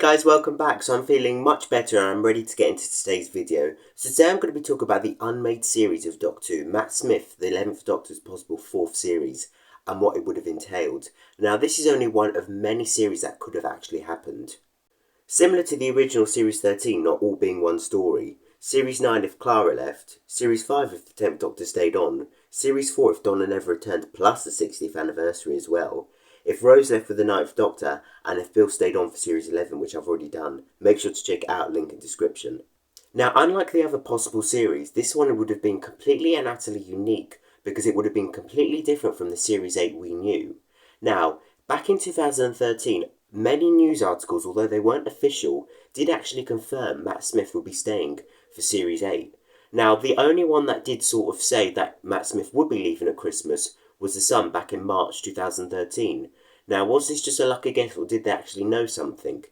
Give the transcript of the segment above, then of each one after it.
guys, welcome back. So I'm feeling much better and I'm ready to get into today's video. So today I'm going to be talking about the Unmade series of Doctor Who, Matt Smith, the 11th Doctor's possible 4th series, and what it would have entailed. Now this is only one of many series that could have actually happened. Similar to the original Series 13 not all being one story, Series 9 if Clara left, Series 5 if the 10th Doctor stayed on, Series 4 if Donna never returned plus the 60th anniversary as well, if Rose left with the 9th Doctor, and if Bill stayed on for Series 11, which I've already done. Make sure to check it out, link in description. Now, unlike the other possible series, this one would have been completely and utterly unique, because it would have been completely different from the Series 8 we knew. Now, back in 2013, many news articles, although they weren't official, did actually confirm Matt Smith would be staying for Series 8. Now, the only one that did sort of say that Matt Smith would be leaving at Christmas was The Sun back in March 2013. Now, was this just a lucky guess or did they actually know something?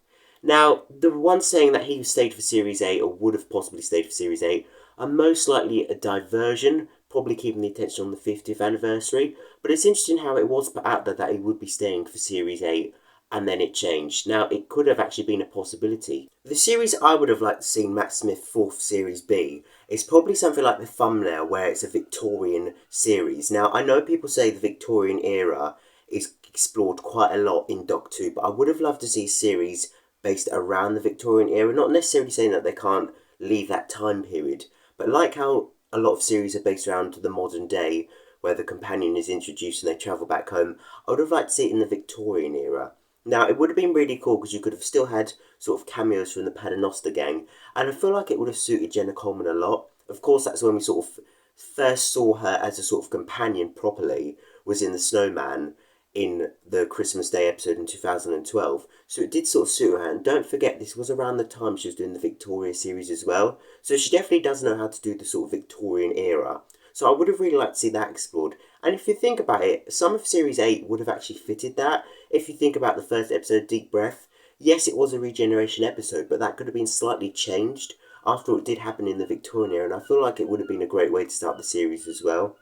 Now, the ones saying that he stayed for Series 8 or would have possibly stayed for Series 8 are most likely a diversion, probably keeping the attention on the 50th anniversary, but it's interesting how it was put out there that he would be staying for Series 8 and then it changed. Now, it could have actually been a possibility. The series I would have liked to see Matt Smith 4th series be is probably something like the thumbnail, where it's a Victorian series. Now, I know people say the Victorian era is explored quite a lot in Doctor Who, but I would have loved to see a series based around the Victorian era, not necessarily saying that they can't leave that time period, but like how a lot of series are based around the modern day, where the companion is introduced and they travel back home, I would have liked to see it in the Victorian era. Now, it would have been really cool because you could have still had sort of cameos from the Paternoster gang, and I feel like it would have suited Jenna Coleman a lot. Of course, that's when we sort of first saw her as a sort of companion properly, was in The Snowman in the Christmas Day episode in 2012, so it did sort of suit her. And don't forget, this was around the time she was doing the Victoria series as well, so she definitely does know how to do the sort of Victorian era. So I would have really liked to see that explored. And if you think about it, some of Series 8 would have actually fitted that. If you think about the first episode, Deep Breath, yes, it was a regeneration episode, but that could have been slightly changed after it did happen in the Victorian era, and I feel like it would have been a great way to start the series as well.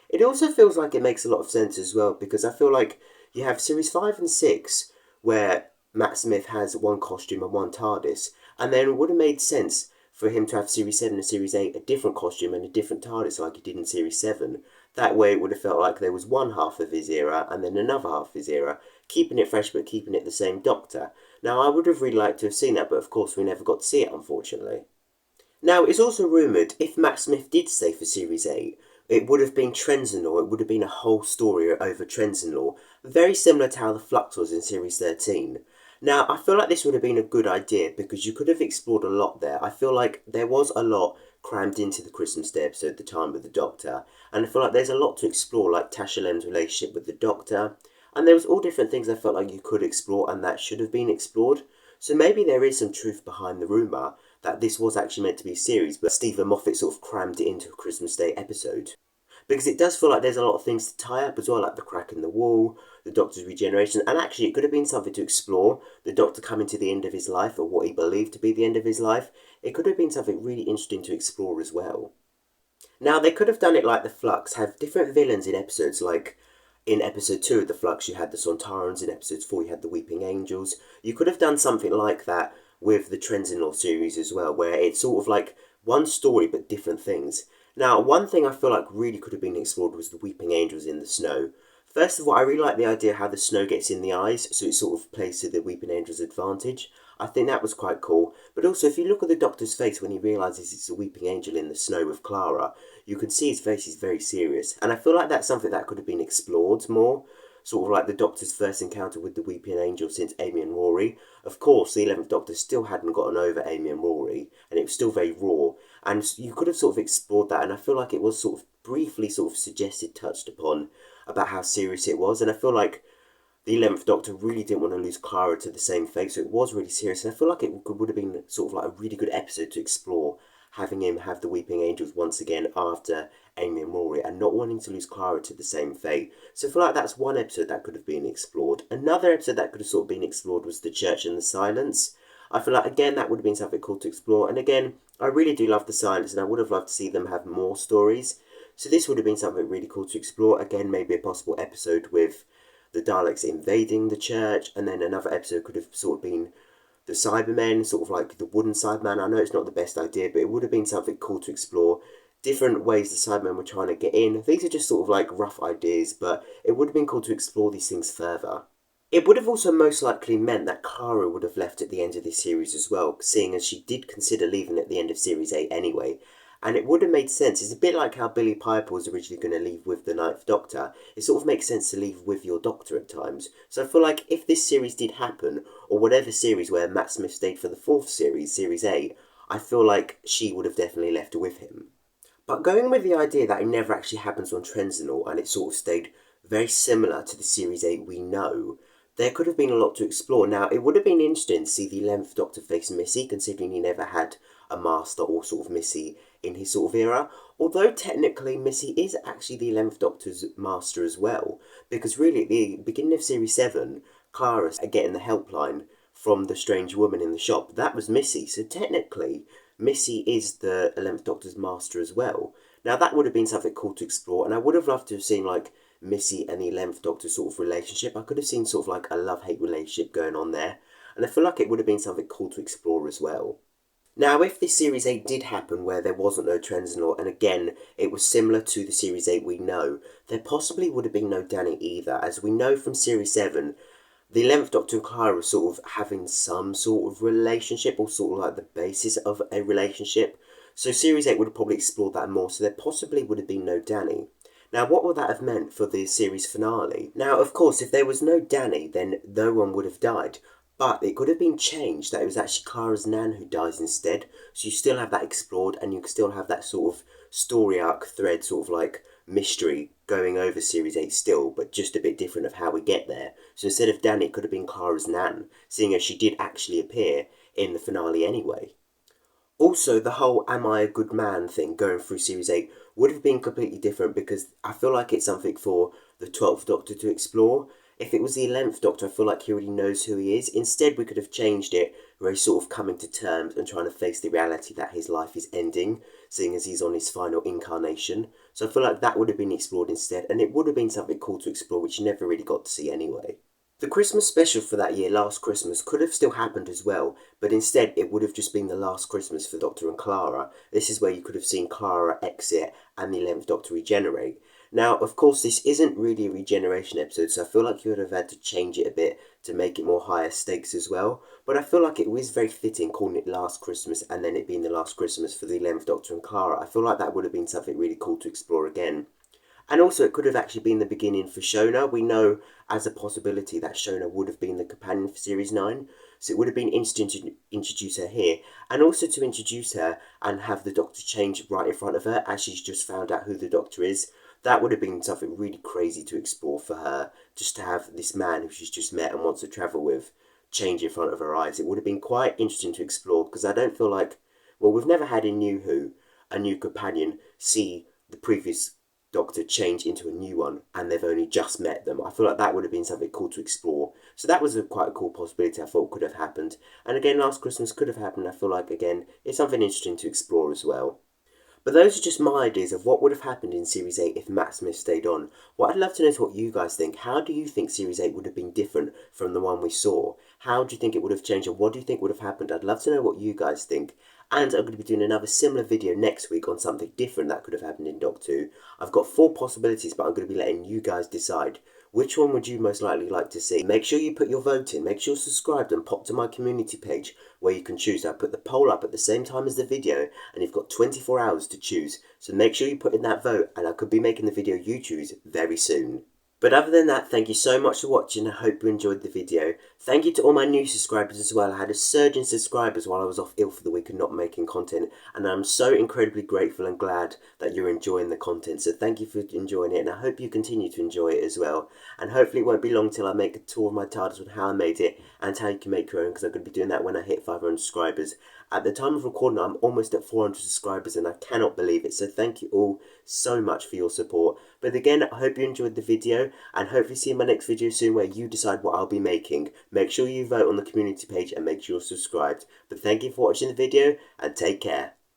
It also feels like it makes a lot of sense as well, because I feel like you have Series 5 and 6, where Matt Smith has one costume and one TARDIS, and then it would have made sense for him to have Series 7 and Series 8 a different costume and a different TARDIS like he did in Series 7. That way it would have felt like there was one half of his era and then another half of his era, keeping it fresh but keeping it the same Doctor. Now, I would have really liked to have seen that, but of course we never got to see it, unfortunately. Now, it's also rumoured if Matt Smith did stay for Series 8, it would have been Trenzalore. It would have been a whole story over Trenzalore, very similar to how the Flux was in Series 13. Now, I feel like this would have been a good idea because you could have explored a lot there. I feel like there was a lot crammed into the Christmas Day episode, The Time with the Doctor, and I feel like there's a lot to explore, like Tasha Lem's relationship with the Doctor, and there was all different things I felt like you could explore and that should have been explored. So maybe there is some truth behind the rumour that this was actually meant to be a series, but Stephen Moffat sort of crammed it into a Christmas Day episode. Because it does feel like there's a lot of things to tie up as well, like the crack in the wall, the Doctor's regeneration, and actually it could have been something to explore, the Doctor coming to the end of his life, or what he believed to be the end of his life. It could have been something really interesting to explore as well. Now, they could have done it like the Flux, have different villains in episodes, like in episode 2 of the Flux you had the Sontarans, in episode 4 you had the Weeping Angels. You could have done something like that with the Trenzalore series as well, where it's sort of like one story but different things. Now, one thing I feel like really could have been explored was the Weeping Angels in the snow. First of all, I really like the idea how the snow gets in the eyes, so it sort of plays to the Weeping Angels' advantage. I think that was quite cool. But also, if you look at the Doctor's face when he realises it's a Weeping Angel in the snow with Clara, you can see his face is very serious. And I feel like that's something that could have been explored more. Sort of like the Doctor's first encounter with the Weeping Angel since Amy and Rory. Of course, the 11th Doctor still hadn't gotten over Amy and Rory, and it was still very raw. And you could have sort of explored that, and I feel like it was sort of briefly sort of suggested, touched upon, about how serious it was. And I feel like the 11th Doctor really didn't want to lose Clara to the same fate, so it was really serious. And I feel like it would have been sort of like a really good episode to explore, having him have the Weeping Angels once again after Amy and Rory, and not wanting to lose Clara to the same fate. So I feel like that's one episode that could have been explored. Another episode that could have sort of been explored was The Church and the Silence. I feel like, again, that would have been something cool to explore. And again, I really do love The Silence, and I would have loved to see them have more stories. So this would have been something really cool to explore. Again, maybe a possible episode with the Daleks invading the church, and then another episode could have sort of been the Cybermen, sort of like the wooden Cyberman. I know it's not the best idea, but it would have been something cool to explore. Different ways the Cybermen were trying to get in. These are just sort of like rough ideas, but it would have been cool to explore these things further. It would have also most likely meant that Clara would have left at the end of this series as well, seeing as she did consider leaving at the end of Series 8 anyway. And it would have made sense. It's a bit like how Billie Piper was originally going to leave with the Ninth Doctor. It sort of makes sense to leave with your Doctor at times. So I feel like if this series did happen, or whatever series where Matt Smith stayed for the fourth series, Series 8, I feel like she would have definitely left with him. But going with the idea that it never actually happens on Trenzalore and it sort of stayed very similar to the Series 8 we know, there could have been a lot to explore. Now, it would have been interesting to see the 11th Doctor face Missy, considering he never had a master or sort of Missy in his sort of era. Although technically Missy is actually the 11th Doctor's master as well, because really at the beginning of Series 7, Clara's getting the helpline from the strange woman in the shop. That was Missy, so technically Missy is the 11th Doctor's master as well. Now that would have been something cool to explore, and I would have loved to have seen like Missy and the 11th Doctor sort of relationship. I could have seen sort of like a love-hate relationship going on there, and I feel like it would have been something cool to explore as well. Now, if this Series 8 did happen where there wasn't no Trenzalore, and again, it was similar to the Series 8 we know, there possibly would have been no Danny either. As we know from Series 7, the 11th Doctor and Clara were sort of having some sort of relationship, or sort of like the basis of a relationship. So Series 8 would have probably explored that more, so there possibly would have been no Danny. Now, what would that have meant for the series finale? Now, of course, if there was no Danny, then no one would have died. But it could have been changed that it was actually Clara's nan who dies instead. So you still have that explored, and you can still have that sort of story arc thread, sort of like mystery going over Series 8 still, but just a bit different of how we get there. So instead of Danny, it could have been Clara's nan, seeing as she did actually appear in the finale anyway. Also, the whole "am I a good man" thing going through Series 8 would have been completely different, because I feel like it's something for the 12th Doctor to explore. If it was the 11th Doctor, I feel like he already knows who he is. Instead, we could have changed it where he's sort of coming to terms and trying to face the reality that his life is ending, seeing as he's on his final incarnation. So I feel like that would have been explored instead, and it would have been something cool to explore, which you never really got to see anyway. The Christmas special for that year, Last Christmas, could have still happened as well, but instead it would have just been the last Christmas for Doctor and Clara. This is where you could have seen Clara exit and the 11th Doctor regenerate. Now, of course, this isn't really a regeneration episode, so I feel like you would have had to change it a bit to make it more higher stakes as well. But I feel like it was very fitting calling it Last Christmas and then it being the last Christmas for the 11th Doctor and Clara. I feel like that would have been something really cool to explore again. And also, it could have actually been the beginning for Shona. We know as a possibility that Shona would have been the companion for Series 9. So it would have been interesting to introduce her here. And also to introduce her and have the Doctor change right in front of her as she's just found out who the Doctor is. That would have been something really crazy to explore for her. Just to have this man who she's just met and wants to travel with change in front of her eyes. It would have been quite interesting to explore, because I don't feel like... Well, we've never had in New Who a new companion see the previous Doctor change into a new one, and they've only just met them. I feel like that would have been something cool to explore. So that was quite a cool possibility I thought could have happened. And again, Last Christmas could have happened. I feel like, again, it's something interesting to explore as well. But those are just my ideas of what would have happened in Series 8 if Matt Smith stayed on. What I'd love to know is what you guys think. How do you think Series 8 would have been different from the one we saw? How do you think it would have changed, and what do you think would have happened? I'd love to know what you guys think. And I'm going to be doing another similar video next week on something different that could have happened in Doctor Who. I've got 4 possibilities, but I'm going to be letting you guys decide. Which one would you most likely like to see? Make sure you put your vote in. Make sure you're subscribed and pop to my community page where you can choose. I put the poll up at the same time as the video, and you've got 24 hours to choose. So make sure you put in that vote, and I could be making the video you choose very soon. But other than that, thank you so much for watching. I hope you enjoyed the video. Thank you to all my new subscribers as well. I had a surge in subscribers while I was off ill for the week and not making content. And I'm so incredibly grateful and glad that you're enjoying the content. So thank you for enjoying it. And I hope you continue to enjoy it as well. And hopefully it won't be long till I make a tour of my TARDIS on how I made it and how you can make your own. Because I'm going to be doing that when I hit 500 subscribers. At the time of recording, I'm almost at 400 subscribers and I cannot believe it. So thank you all so much for your support. But again, I hope you enjoyed the video, and hopefully see you in my next video soon where you decide what I'll be making. Make sure you vote on the community page and make sure you're subscribed. But thank you for watching the video, and take care.